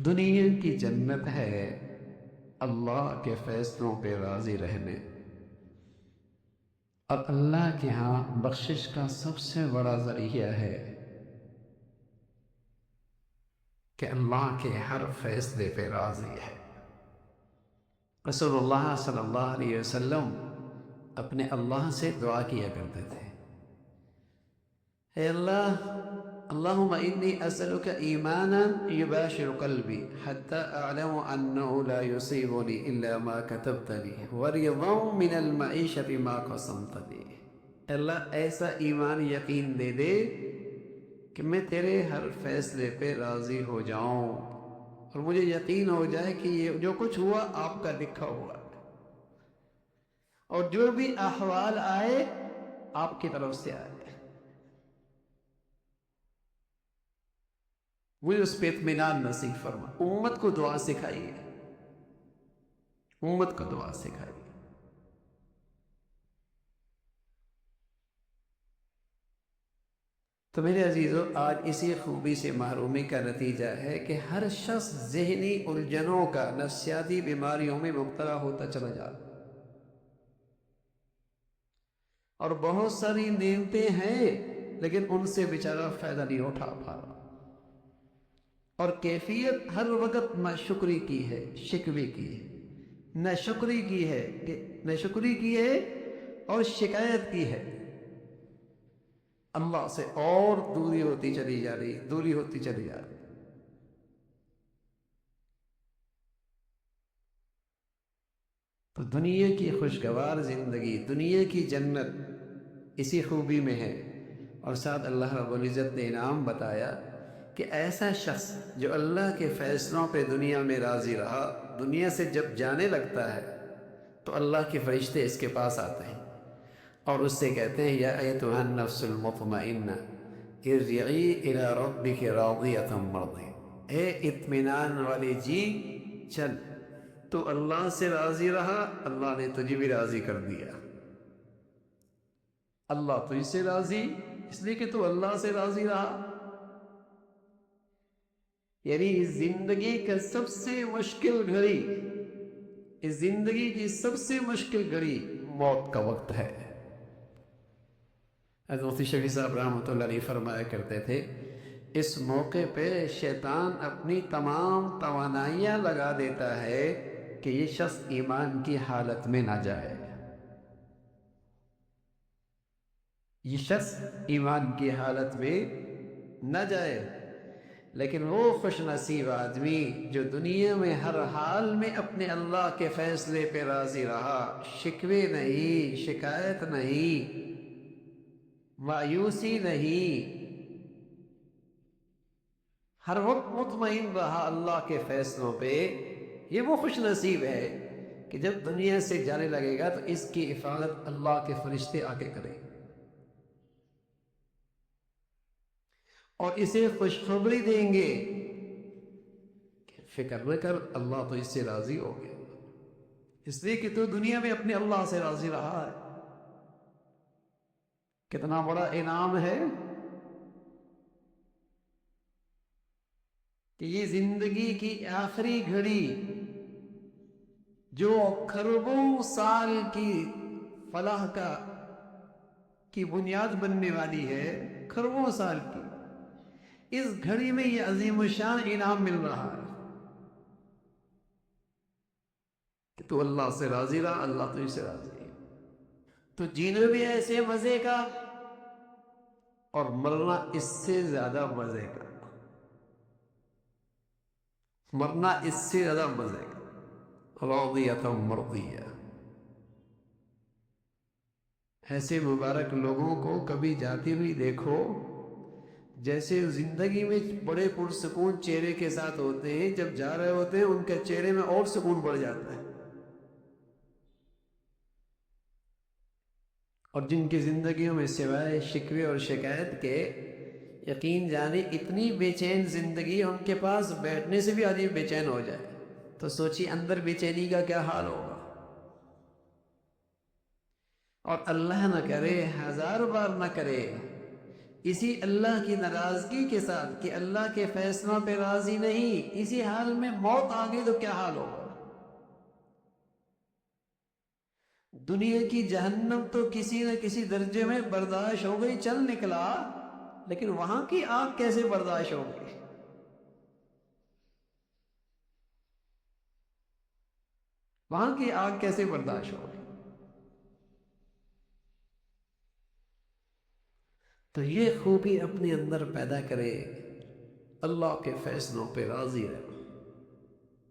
دنیا کی جنت ہے اللہ کے فیصلوں پہ راضی رہنے، اور اللہ کے ہاں بخشش کا سب سے بڑا ذریعہ ہے کہ اللہ کے ہر فیصلے پہ راضی ہے۔ رسول اللہ صلی اللہ علیہ وسلم اپنے اللہ سے دعا کیا کرتے تھے، اے اللہ، اللہم انی اسألک ایمانا یباشر قلبی حتی اعلم انه لا یصیبنی الا ما کتبت لی ورضا من المعیشت ما قسمت لی۔ اے اللہ ایسا ایمان یقین دے دے کہ میں تیرے ہر فیصلے پہ راضی ہو جاؤں، اور مجھے یقین ہو جائے کہ یہ جو کچھ ہوا آپ کا لکھا ہوا ہے، اور جو بھی احوال آئے آپ کی طرف سے آئے، مجھے اس پہ اطمینان نصیب فرما۔ امت کو دعا سکھائیے، امت کو دعا سکھائیے۔ تو میرے عزیزو، آج اسی خوبی سے محرومی کا نتیجہ ہے کہ ہر شخص ذہنی الجھنوں کا، نفسیاتی بیماریوں میں مبتلا ہوتا چلا جا رہا، اور بہت ساری نعمتیں ہیں لیکن ان سے بیچارہ فائدہ نہیں اٹھا پا رہا، اور کیفیت ہر وقت ناشکری کی ہے، شکوے کی ہے، ناشکری کی ہے، ناشکری کی ہے اور شکایت کی ہے، اللہ سے اور دوری ہوتی چلی جا رہی، دوری ہوتی چلی جا رہی۔ تو دنیا کی خوشگوار زندگی، دنیا کی جنت اسی خوبی میں ہے، اور ساتھ اللہ رب العزت نے انعام بتایا کہ ایسا شخص جو اللہ کے فیصلوں پہ دنیا میں راضی رہا، دنیا سے جب جانے لگتا ہے تو اللہ کے فرشتے اس کے پاس آتے ہیں اور اس سے کہتے ہیں، یا ایتھا النفس المطمئنہ ارجعی الی ربک راضیۃ مرضیہ، اے اطمینان والی جی، چل، تو اللہ سے راضی رہا، اللہ نے تجھے بھی راضی کر دیا۔ اللہ تجھ سے راضی اس لیے کہ تو اللہ سے راضی رہا۔ یعنی اس زندگی کا سب سے مشکل گھڑی، اس زندگی کی سب سے مشکل گھڑی موت کا وقت ہے۔ حضرت مفتی شفیع صاحب رحمۃ اللہ علیہ فرمایا کرتے تھے، اس موقع پہ شیطان اپنی تمام توانائیاں لگا دیتا ہے کہ یہ شخص ایمان کی حالت میں نہ جائے، یہ شخص ایمان کی حالت میں نہ جائے، لیکن وہ خوش نصیب آدمی جو دنیا میں ہر حال میں اپنے اللہ کے فیصلے پہ راضی رہا، شکوے نہیں، شکایت نہیں، مایوسی نہیں، ہر وقت مطمئن رہا اللہ کے فیصلوں پہ، یہ وہ خوش نصیب ہے کہ جب دنیا سے جانے لگے گا تو اس کی حفاظت اللہ کے فرشتے آ کے کریں، اور اسے خوشخبری دیں گے کہ فکر نہ کر، اللہ تو اس سے راضی ہو گیا، اس لیے کہ تو دنیا میں اپنے اللہ سے راضی رہا ہے۔ کتنا بڑا انعام ہے کہ یہ زندگی کی آخری گھڑی جو کھربوں سال کی فلاح کی بنیاد بننے والی ہے، کھربوں سال کی، اس گھڑی میں یہ عظیم الشان انعام مل رہا ہے کہ تو اللہ سے راضی رہا، اللہ تجھ سے راضی ہے، تو جینا بھی ایسے مزے کا اور مرنا اس سے زیادہ مزے کا، مرنا اس سے زیادہ مزے کا، راضیۃ مرضیہ۔ ایسے مبارک لوگوں کو کبھی جاتے ہوئی دیکھو جیسے زندگی میں بڑے پرسکون چہرے کے ساتھ ہوتے ہیں، جب جا رہے ہوتے ہیں ان کے چہرے میں اور سکون بڑھ جاتا ہے، اور جن کی زندگیوں میں سوائے شکوے اور شکایت کے، یقین جانے اتنی بے چین زندگی، ان کے پاس بیٹھنے سے بھی آدمی بے چین ہو جائے، تو سوچی اندر بے چینی کا کیا حال ہوگا۔ اور اللہ نہ کرے، ہزار بار نہ کرے اسی اللہ کی ناراضگی کے ساتھ کہ اللہ کے فیصلوں پہ راضی نہیں، اسی حال میں موت آ گئی تو کیا حال ہوگا؟ دنیا کی جہنم تو کسی نہ کسی درجے میں برداشت ہو گئی، چل نکلا، لیکن وہاں کی آگ کیسے برداشت ہوگی؟ وہاں کی آگ کیسے برداشت ہوگی؟ تو یہ خوبی اپنے اندر پیدا کرے، اللہ کے فیصلوں پہ راضی رہنا۔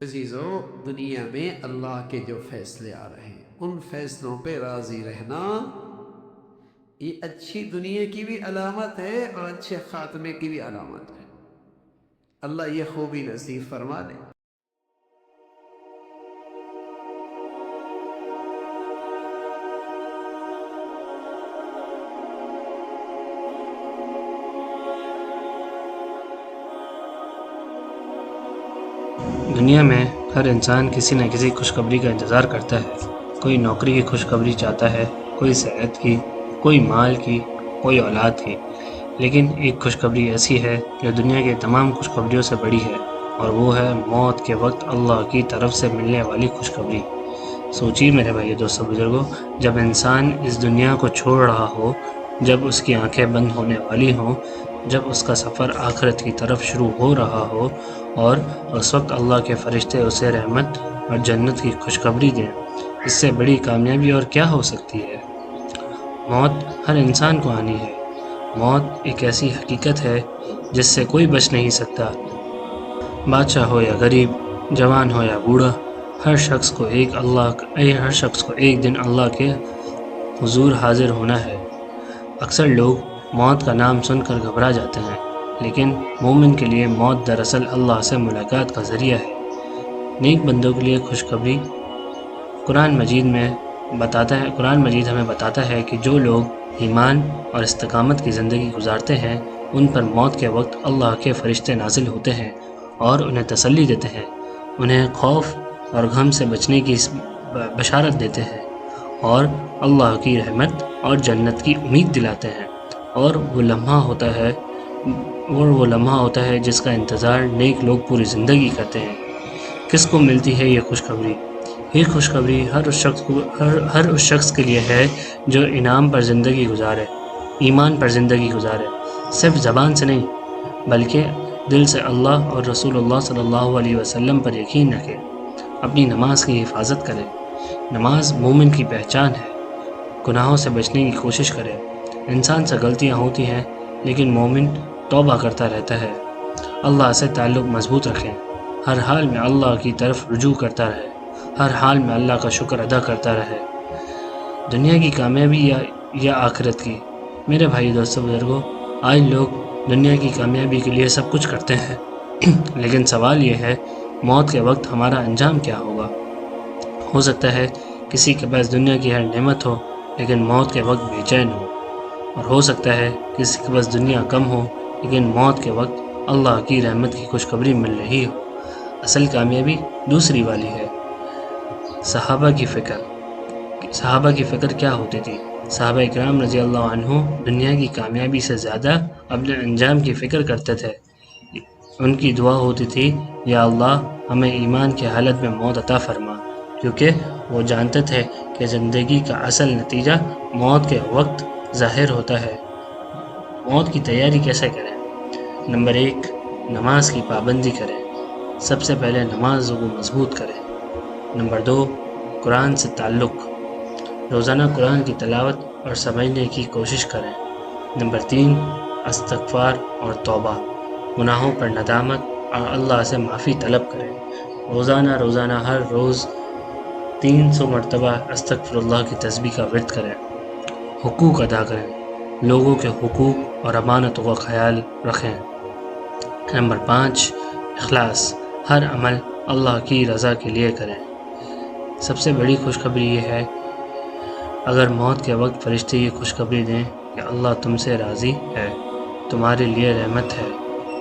عزیزو، دنیا میں اللہ کے جو فیصلے آ رہے ہیں ان فیصلوں پہ راضی رہنا، یہ اچھی دنیا کی بھی علامت ہے اور اچھے خاتمے کی بھی علامت ہے۔ اللہ یہ خوبی نصیب فرما دے۔ دنیا میں ہر انسان کسی نہ کسی خوشخبری کا انتظار کرتا ہے۔ کوئی نوکری کی خوشخبری چاہتا ہے، کوئی صحت کی، کوئی مال کی، کوئی اولاد کی، لیکن ایک خوشخبری ایسی ہے جو دنیا کے تمام خوشخبریوں سے بڑی ہے، اور وہ ہے موت کے وقت اللہ کی طرف سے ملنے والی خوشخبری۔ سوچیے میرے بھائی دوستو بزرگوں، جب انسان اس دنیا کو چھوڑ رہا ہو، جب اس کی آنکھیں بند ہونے والی ہوں، جب اس کا سفر آخرت کی طرف شروع ہو رہا ہو، اور اس وقت اللہ کے فرشتے اسے رحمت اور جنت کی خوشخبری دیں، اس سے بڑی کامیابی اور کیا ہو سکتی ہے؟ موت ہر انسان کو آنی ہے۔ موت ایک ایسی حقیقت ہے جس سے کوئی بچ نہیں سکتا۔ بادشاہ ہو یا غریب، جوان ہو یا بوڑھا، ہر شخص کو ایک دن اللہ کے حضور حاضر ہونا ہے۔ اکثر لوگ موت کا نام سن کر گھبرا جاتے ہیں، لیکن مومن کے لیے موت دراصل اللہ سے ملاقات کا ذریعہ ہے۔ نیک بندوں کے لیے خوشخبری قرآن مجید ہمیں بتاتا ہے کہ جو لوگ ایمان اور استقامت کی زندگی گزارتے ہیں، ان پر موت کے وقت اللہ کے فرشتے نازل ہوتے ہیں اور انہیں تسلی دیتے ہیں، انہیں خوف اور غم سے بچنے کی بشارت دیتے ہیں، اور اللہ کی رحمت اور جنت کی امید دلاتے ہیں۔ اور وہ لمحہ ہوتا ہے جس کا انتظار نیک لوگ پوری زندگی کرتے ہیں۔ کس کو ملتی ہے یہ خوشخبری؟ یہ خوشخبری ہر اس شخص کے لیے ہے جو انعام پر زندگی گزارے، ایمان پر زندگی گزارے، صرف زبان سے نہیں بلکہ دل سے اللہ اور رسول اللہ صلی اللہ علیہ وسلم پر یقین رکھے، اپنی نماز کی حفاظت کرے۔ نماز مومن کی پہچان ہے۔ گناہوں سے بچنے کی کوشش کرے۔ انسان سے غلطیاں ہوتی ہیں، لیکن مومن توبہ کرتا رہتا ہے۔ اللہ سے تعلق مضبوط رکھیں، ہر حال میں اللہ کی طرف رجوع کرتا رہے، ہر حال میں اللہ کا شکر ادا کرتا رہے۔ دنیا کی کامیابی یا آخرت کی؟ میرے بھائی دوستو بزرگوں، آج لوگ دنیا کی کامیابی کے لیے سب کچھ کرتے ہیں، لیکن سوال یہ ہے موت کے وقت ہمارا انجام کیا ہوگا؟ ہو سکتا ہے کسی کے پاس دنیا کی ہر نعمت ہو لیکن موت کے وقت بے چین ہو، اور ہو سکتا ہے کسی کے پاس دنیا کم ہو لیکن موت کے وقت اللہ کی رحمت کی خوشخبری مل رہی ہو۔ اصل کامیابی دوسری والی ہے۔ صحابہ کی فکر کیا ہوتی تھی؟ صحابہ اکرام رضی اللہ عنہ دنیا کی کامیابی سے زیادہ اپنے انجام کی فکر کرتے تھے۔ ان کی دعا ہوتی تھی، یا اللہ ہمیں ایمان کی حالت میں موت عطا فرما، کیونکہ وہ جانتے تھے کہ زندگی کا اصل نتیجہ موت کے وقت ظاہر ہوتا ہے۔ موت کی تیاری کیسے کریں؟ نمبر 1، نماز کی پابندی کریں۔ سب سے پہلے نماز کو مضبوط کریں۔ نمبر 2، قرآن سے تعلق، روزانہ قرآن کی تلاوت اور سمجھنے کی کوشش کریں۔ نمبر 3، استغفار اور توبہ، گناہوں پر ندامت اور اللہ سے معافی طلب کریں۔ روزانہ ہر روز 300 مرتبہ استغفر اللہ کی تسبیح کا ورد کریں۔ حقوق ادا کریں، لوگوں کے حقوق اور امانتوں کا خیال رکھیں۔ نمبر 5، اخلاص، ہر عمل اللہ کی رضا کے لیے کریں۔ سب سے بڑی خوشخبری یہ ہے، اگر موت کے وقت فرشتے یہ خوشخبری دیں کہ اللہ تم سے راضی ہے، تمہارے لیے رحمت ہے،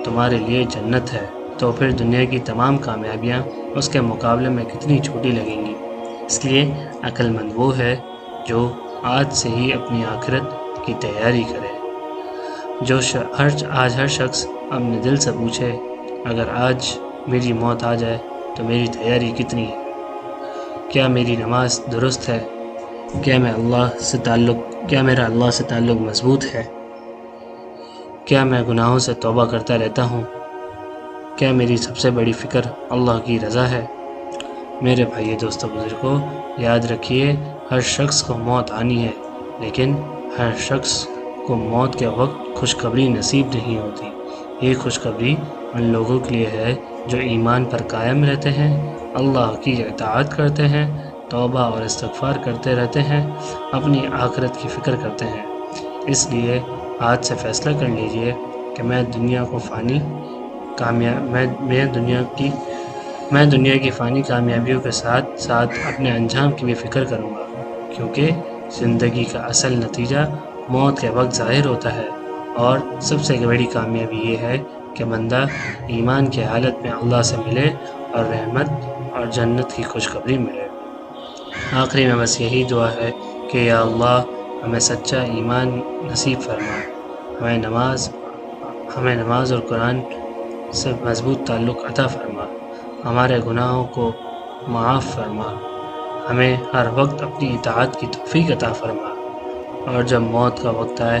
تمہارے لیے جنت ہے، تو پھر دنیا کی تمام کامیابیاں اس کے مقابلے میں کتنی چھوٹی لگیں گی۔ اس لیے عقل مند وہ ہے جو آج سے ہی اپنی آخرت کی تیاری کرے۔ آج ہر شخص اپنے دل سے پوچھے اگر آج میری موت آ جائے تو میری تیاری کتنی ہے؟ کیا میری نماز درست ہے؟ کیا میرا اللہ سے تعلق مضبوط ہے؟ کیا میں گناہوں سے توبہ کرتا رہتا ہوں؟ کیا میری سب سے بڑی فکر اللہ کی رضا ہے؟ میرے بھائی دوستو بزرگوں، یاد رکھیے ہر شخص کو موت آنی ہے، لیکن ہر شخص کو موت کے وقت خوشخبری نصیب نہیں ہوتی۔ یہ خوشخبری ان لوگوں کے لیے ہے جو ایمان پر قائم رہتے ہیں، اللہ کی اطاعت کرتے ہیں، توبہ اور استغفار کرتے رہتے ہیں، اپنی آخرت کی فکر کرتے ہیں۔ اس لیے آج سے فیصلہ کر لیجئے کہ میں دنیا کی فانی کامیابیوں کے ساتھ ساتھ اپنے انجام کی بھی فکر کروں گا، کیونکہ زندگی کا اصل نتیجہ موت کے وقت ظاہر ہوتا ہے، اور سب سے بڑی کامیابی یہ ہے کہ بندہ ایمان کی حالت میں اللہ سے ملے اور رحمت اور جنت کی خوشخبری ملے۔ آخری میں بس یہی دعا ہے کہ یا اللہ ہمیں سچا ایمان نصیب فرما، ہمیں نماز اور قرآن سے مضبوط تعلق عطا فرما، ہمارے گناہوں کو معاف فرما، ہمیں ہر وقت اپنی اطاعت کی توفیق عطا فرما، اور جب موت کا وقت آئے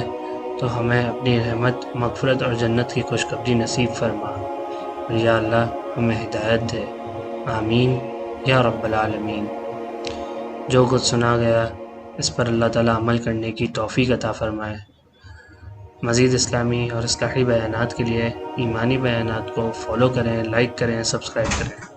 تو ہمیں اپنی رحمت، مغفرت اور جنت کی خوشخبری نصیب فرما، اور یا اللہ ہمیں ہدایت دے، آمین یا رب العالمین۔ جو کچھ سنا گیا اس پر اللہ تعالیٰ عمل کرنے کی توفیق عطا فرمائے۔ مزید اسلامی اور اصلاحی بیانات کے لیے ایمانی بیانات کو فالو کریں، لائک کریں، سبسکرائب کریں۔